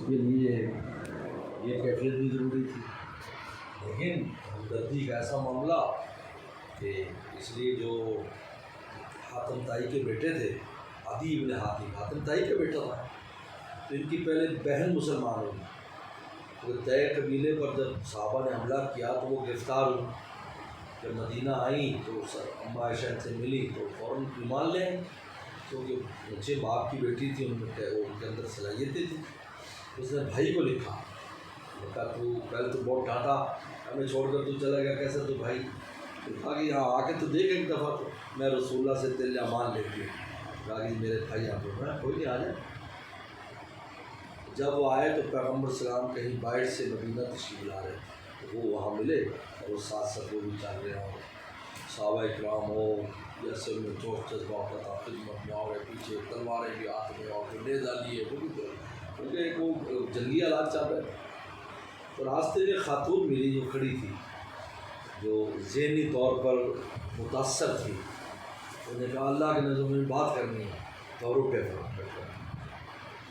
کے لیے یہ کیفیت بھی ضروری تھی، لیکن ہمدردی کا ایسا معاملہ کہ اس لیے جو حاتم طائی کے بیٹے تھے، عدی بن حاتم، حاتم طائی کا بیٹا تھا، تو ان کی پہلے بہن مسلمان ہوئی، وہ طے قبیلے پر جب صحابہ نے حملہ کیا تو وہ گرفتار ہوئی، جب مدینہ آئیں تو اماں عائشہ سے ملی تو فوراً ایمان لے آئیں، کیونکہ بچے باپ کی بیٹی تھی، ان کے اندر صلاحیتیں تھیں۔ اس نے بھائی کو لکھا تو پہلے تو بہت ڈانٹا، ہمیں چھوڑ کر تو چلا گیا کیسے، تو بھائی کہا کہ یہاں آ کے تو دیکھ ایک دفعہ، تو میں رسول اللہ سے دل امان لیتی ہوں، کہا کہ میرے بھائی یہاں پہ، میں کوئی نہیں آ جائے۔ جب وہ آئے تو پیغمبر السلام کہیں باہر سے مدینہ تشریف لا رہے تو وہ وہاں ملے، اور وہ ساتھ ساتھ وہ بھی چل رہے ہوں، صحابہ اکرام ہو یا سب میں جوش جذبہ ہوتا تھا، خدمت میں آگے پیچھے تلواریں بھی ہاتھ میں اور نیزہ لیے، وہ بھی کیونکہ ایک وہ جنگی آلات چل رہے۔ تو راستے میں خاتون ملی جو کھڑی تھی، جو ذہنی طور پر متاثر تھی، انہوں نے کہا اللہ کے نظر میں بات کرنی ہے، تو روکے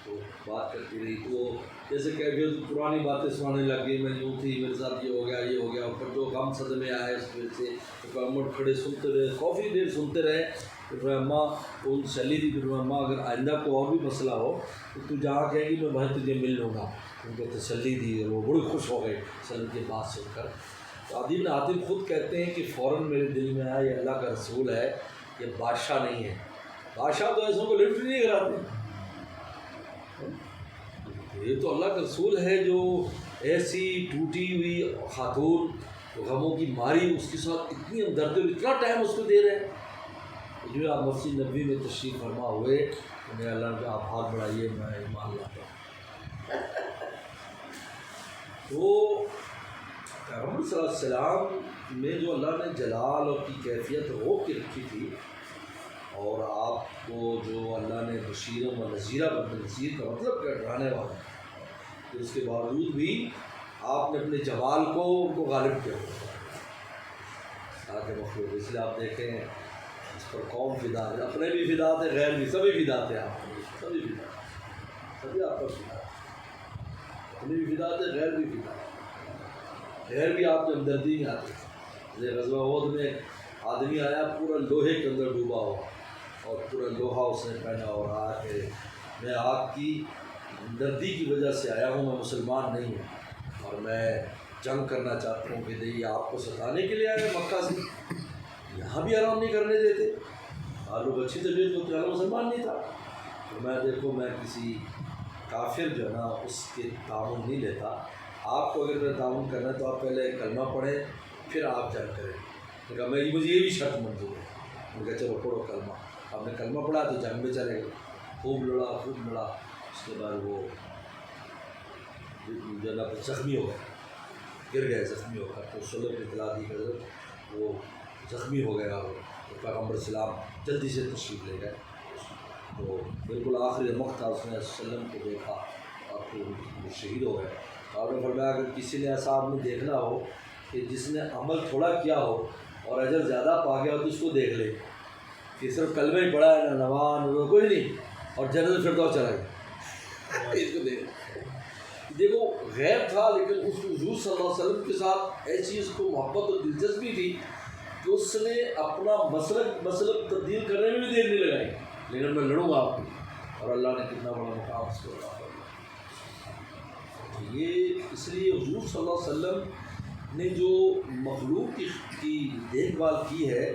تو بات کرتی رہی، تو وہ جیسے کیفیت پرانی باتیں سنانے لگ گئی، میں یوں تھی، میرے ساتھ یہ ہو گیا، اوپر جو غم صدمے آئے اس وجہ سے، تو امر کھڑے سنتے رہے، کافی دیر سنتے رہے، پھر اماں ان چلی تھی، پھر اماں اگر آئندہ کو اور بھی مسئلہ ہو تو جہاں کہیں گی میں وہیں تجھے مل لوں گا، ان کو تسلی دی، اور وہ بڑی خوش ہو گئے سلم کی بات سن کر۔ تو عدی بن حاتم خود کہتے ہیں کہ فوراً میرے دل میں آیا یہ اللہ کا رسول ہے، یہ بادشاہ نہیں ہے، بادشاہ تو ایسوں کو لفٹ نہیں کراتے، یہ تو اللہ کا رسول ہے جو ایسی ٹوٹی ہوئی خاتون غموں کی ماری، اس کے ساتھ اتنی ہمدردی اور اتنا ٹائم اس کو دے رہے ہیں۔ جو آپ مسجد نبوی میں تشریف فرما ہوئے، انہیں اللہ کے آپ ہاتھ بڑھائیے، میں ایمان لاتا ہوں۔ تو پیغمبر صلی اللہ علیہ وسلم میں جو اللہ نے جلال اور کی کیفیت روک کے رکھی تھی، اور آپ کو جو اللہ نے بشیرم و نذیرہ نذیر کا مطلب کیا ڈرانے والا ہے، کہ اس کے باوجود بھی آپ نے اپنے جمال کو ان کو غالب کیا تاکہ مخلوق، اس لیے آپ دیکھیں اس پر قوم فدا ہے، اپنے بھی فدا تھے، غیر بھی، سبھی فدا تھے، آپ سبھی فدا، سبھی آپ پر فدا، اپنے بھی فدا تھے، غیر بھی فدا، غیر بھی آپ کی ہمدردی میں آتے تھے۔ جیسے غزوہ احد میں آدمی آیا پورا لوہے کے اندر ڈوبا ہوا، اور پورا لوہا اس نے پہنا اور رہا کہ میں آپ کی ہمدردی کی وجہ سے آیا ہوں، میں مسلمان نہیں ہوں، اور میں جنگ کرنا چاہتا ہوں، کہ نہیں آپ کو ستانے کے لیے آئے مکہ سے، یہاں بھی آرام نہیں کرنے دیتے، لوگ اچھی طبیعت کو تمہارا مسلمان نہیں تھا، تو میں دیکھو میں کسی کافر جو ہے نا اس کے تعاون نہیں لیتا، آپ کو اگر میرا تعاون کرنا ہے تو آپ پہلے کلمہ پڑھیں پھر آپ جنگ کریں۔ کہا مجھے یہ بھی شرط منظور ہے، میں کہا چلو پڑھو کلمہ، آپ نے کلمہ پڑھا تو جنگ میں چلے گئے، خوب لڑا، اس کے بعد وہ جناب زخمی ہو گئے، گر گئے زخمی ہو کر، تو صلح کی اطلاع دی کر وہ زخمی ہو گیا، اور پیغمبر السلام جلدی سے تشریف لے گئے، تو بالکل آخری وقت تھا، اس نے وسلم کو دیکھا اور پھر وہ شہید ہو گئے۔ اور نے فرمایا اگر کسی نے ایسا آپ نے دیکھنا ہو کہ جس نے عمل تھوڑا کیا ہو اور اجر زیادہ پا گیا ہو تو اس کو دیکھ لے، کہ صرف کلمہ ہی پڑھا ہے، نہ نماز کوئی نہیں، اور جنت الفردوس چلا گیا، اس کو دیکھو غیب تھا، لیکن اس کو حضور صلی اللہ علیہ وسلم کے ساتھ ایسی اس کو محبت اور دلچسپی تھی کہ اس نے اپنا مسلک تبدیل کرنے میں بھی دیر نہیں لگائی، لیکن میں لڑوں گا آپ کو، اور اللہ نے کتنا بڑا مقام اس کو عطا فرمایا۔ یہ اس لیے حضور صلی اللہ علیہ وسلم نے جو مخلوق کی دیکھ بھال کی ہے،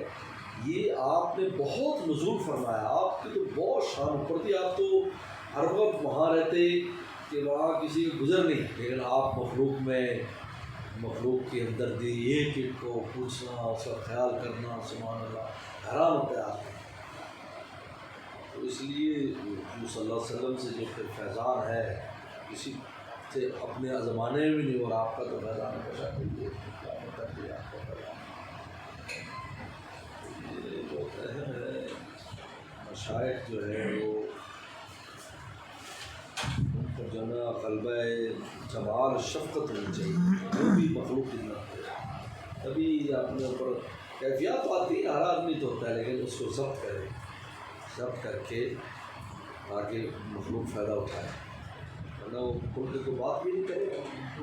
یہ آپ نے بہت نزول فرمایا، آپ کی تو بہت شان اوپر تھی، آپ تو ہر وقت وہاں رہتے کہ وہاں کسی کی گزر نہیں، لیکن آپ مخلوق کی ہمدردی، ایک ایک کو پوچھنا، اس کا خیال کرنا، سبحان اللہ، حیران ہوتا ہے آپ، تو اس لیے حضور صلی اللہ علیہ وسلم سے جو پھر فیضان ہے کسی سے اپنے زمانے میں نہیں، اور آپ کا تو فیضان پیشہ کریے آپ کا یہ جو ہے مشائخ جو ہے وہ ان پر جو ہے قلبہ جمال شفقت ہونی چاہیے، وہ بھی مخلوق کی طرف، تبھی اپنے اوپر کیفیات آتی ہے، ہر آدمی تو ہوتا ہے، لیکن اس کو ضبط کر کے آگے مخلوق فائدہ اٹھائے۔ ورنہ وہ کھل کے کوئی بات بھی نہیں کرے گا.